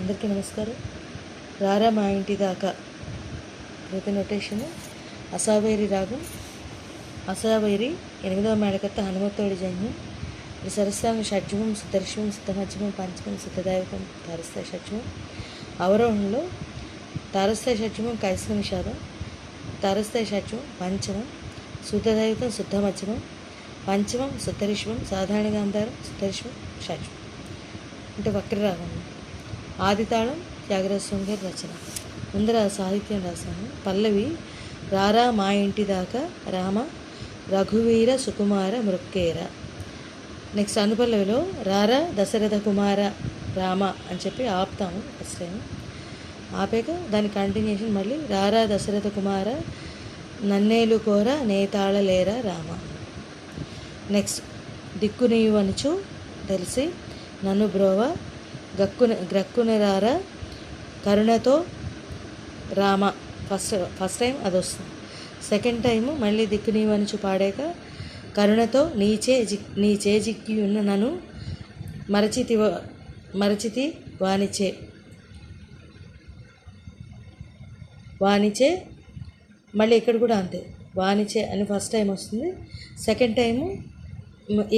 అందరికీ నమస్కారం. రారా మా ఇంటి దాకా కృతి నొటేషను అసావేరి రాగం. అసావేరి 8వ మేళకర్త హనుమత్తోడి జన్యం. ఈ సరస్సాన్ని షడ్జమం సుదర్శనం శుద్ధమధ్యమం పంచమం శుద్ధదైవతం తారస్థాయ షడ్జమం. అవరోహంలో తారస్థాయ షడ్జమం కైసిక నిషాదం, తారస్థాయ షడ్జమం పంచమం శుద్ధదైవతం శుద్ధమధ్యమం పంచమం శుద్ధరిష్మం సాధారణ గాంధారం శుద్ధరిష్మం షడ్జమం. అంటే వక్రరాగం. ఆదితాళం త్యాగరాజ స్వామి గారి రచన. ముందర సాహిత్యం రాశాను. పల్లవి రారా మా ఇంటి దాకా రామ రఘువీర సుకుమార మృక్కేర. నెక్స్ట్ అనుపల్లవిలో రారా దశరథ కుమార రామ అని చెప్పి ఆపుతాము ఫస్ట్ టైం. ఆపాక దాని కంటిన్యూషన్ మళ్ళీ రారా దశరథ కుమార నన్నేలు కోర నేతాళలేర రామ. నెక్స్ట్ దిక్కు నీవు అనుచు తెలిసి నన్ను బ్రోవ గ్రక్కున రార కరుణతో రామ. ఫస్ట్ టైం అది వస్తుంది. సెకండ్ టైము మళ్ళీ దిక్కు నీవు అనుచు పాడాక కరుణతో నీచే జిక్కి ఉన్న నన్ను మరచితి వానిచే మళ్ళీ ఇక్కడ కూడా అంతే వానిచే అని ఫస్ట్ టైం వస్తుంది. సెకండ్ టైము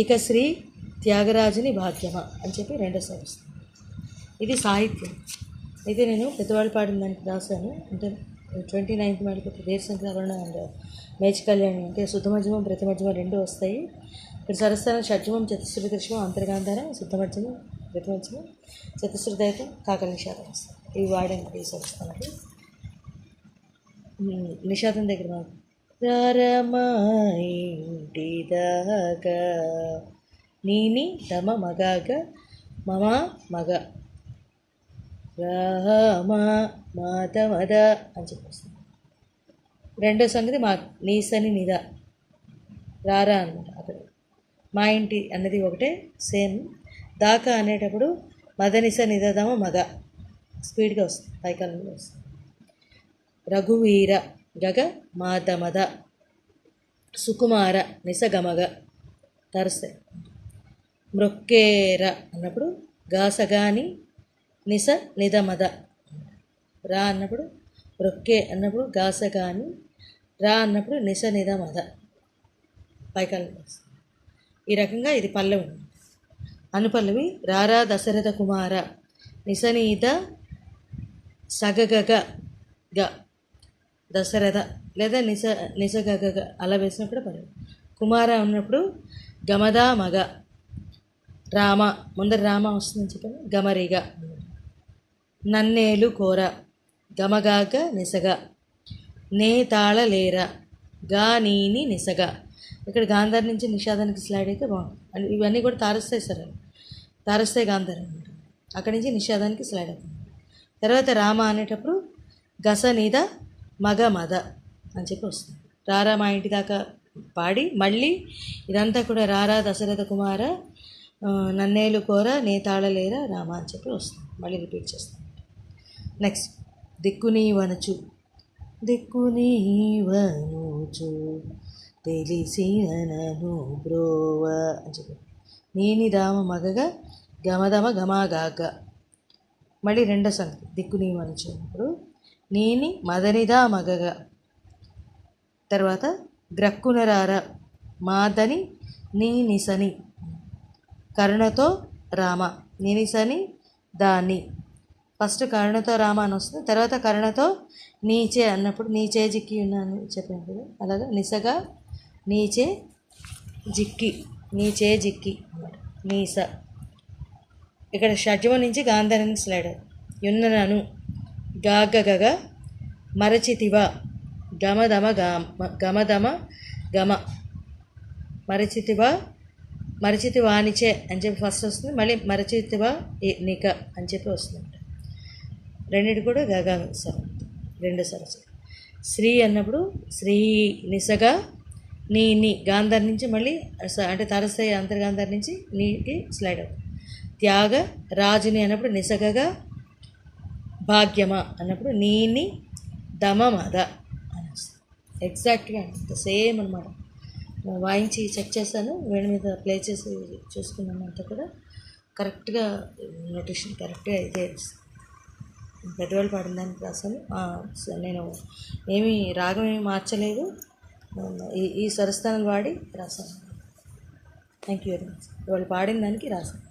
ఇక శ్రీ త్యాగరాజుని భాగ్యమా అని చెప్పి రెండోసారి వస్తుంది. ఇది సాహిత్యం. అయితే నేను పెద్దవాళ్ళు పాడిన దానికి రాశాను. అంటే 29th మేళకర్త దేశ సంక్రమణ అండ్ మేచి కళ్యాణి అంటే శుద్ధమధ్యమం ప్రతిమధ్యమం రెండు వస్తాయి. ఇక్కడ సరస్థానం షడ్జమం చతుశ్రుతి దృశ్యమం అంతర్గాంధారం శుద్ధమధ్యమం ప్రతిమధ్యమం చతుశ్రుదైతం కాకల నిషాదం వస్తాయి. ఇవి వాడాను ఈ సరస్థానాలు. నిషాదం దగ్గర మాకు రారమా ఇంటి దాకా నీని తమ మగాగ మమ మగ రామ మాత మద అని చెప్పేస్తుంది. రెండో సంగతి మా నీసని నిద రారా అన్నమాట. అక్కడ మా ఇంటి అన్నది ఒకటే సేమ్. దాకా అనేటప్పుడు మదనిస నిదదమ మగ స్పీడ్గా వస్తుంది, పైకాలంలో వస్తుంది. రఘువీర గగ మాత మద సుకుమార నిస గమగ తరస్తాయి. మృక్కేర అన్నప్పుడు గాసగాని నిస నిదమద. రా అన్నప్పుడు మృక్కే అన్నప్పుడు గాసగాని, రా అన్నప్పుడు నిస నిదమద పైకాలం. ఈ రకంగా ఇది పల్లవి. అనుపల్లవి రారా దశరథ కుమార నిసనీత సగగగ గ దశరథ లేదా నిసగగ అలా వేసినప్పుడు పల్లవి. కుమార ఉన్నప్పుడు గమదా మగ. రామ ముందర రామ వస్తుందని చెప్పాను. గమరిగా నన్నేలు కోర గమగాగ నిసగా నే తాళలేర గా నీని నిసగా. ఇక్కడ గాంధార్ నుంచి నిషాదానికి స్లైడ్ అయితే బాగుంటుంది. ఇవన్నీ కూడా తారస్తాయి సరే, తారస్తాయి గాంధార్ అనమాట. అక్కడి నుంచి నిషాదానికి స్లైడ్ అవుతుంది. తర్వాత రామ అనేటప్పుడు గస నీద మగ మద అని చెప్పి వస్తుంది. రారా మా ఇంటి దాకా పాడి మళ్ళీ ఇదంతా కూడా రారా దశరథ కుమార నన్నేలు కోర నే తాళలేర రామ అని చెప్పి వస్తుంది. మళ్ళీ రిపీట్ చేస్తాం. నెక్స్ట్ దిక్కు నీవనుచు తెలిసి నన్ను బ్రోవ అని చెప్పి నీని దామ మగగా గమదమ గమాగాగ. మళ్ళీ రెండో సంగతి దిక్కు నీవనుచు అన్నప్పుడు నీని మదనిదా మగగా. తర్వాత గ్రక్కునరార మాదని నీ నిసని కరుణతో రామ నినిసని దాన్ని. ఫస్ట్ కరుణతో రామ అని వస్తుంది. తర్వాత కరుణతో నీచే అన్నప్పుడు నీచే జిక్కి ఉన్నాను చెప్పాను కదా, అలాగా నిసగా నీచే జిక్కి నీచే జిక్కి అన్నమాట. నీస ఇక్కడ షడ్జమం నుంచి గాంధారానికి స్లైడ్. యున్ననను గాగగ మరచితివా గమదమ గమదమ గమ మరచితి వానిచే అని చెప్పి ఫస్ట్ వస్తుంది. మళ్ళీ మరచితివా నిక అని చెప్పి వస్తుంది. రెండింటి కూడా గగా సరే రెండు సరస్సు. శ్రీ అన్నప్పుడు శ్రీ నిసగా నీ గాంధార్ నుంచి మళ్ళీ అంటే తరస్థాయి అంతర్గాంధార్ నుంచి నీకి స్లైడ్ అవుతుంది. త్యాగ రాజుని అన్నప్పుడు నిసగగా భాగ్యమా అన్నప్పుడు నీని దమ మద అని వస్తుంది. ఎగ్జాక్ట్గా సేమ్ అనమాట. వాయించి చెక్ చేశాను, వేడి మీద ప్లే చేసి చూసుకున్నాను. అంతా కూడా కరెక్ట్గా నోటేషన్ కరెక్ట్గా ఇదే. పెద్దవాళ్ళు పాడిన దానికి రాశాను. నేను రాగం ఏమి మార్చలేదు, ఈ స్వరస్థానాలు వాడి రాశాను. Thank you very much. వాళ్ళు పాడిన దానికి రాశాను.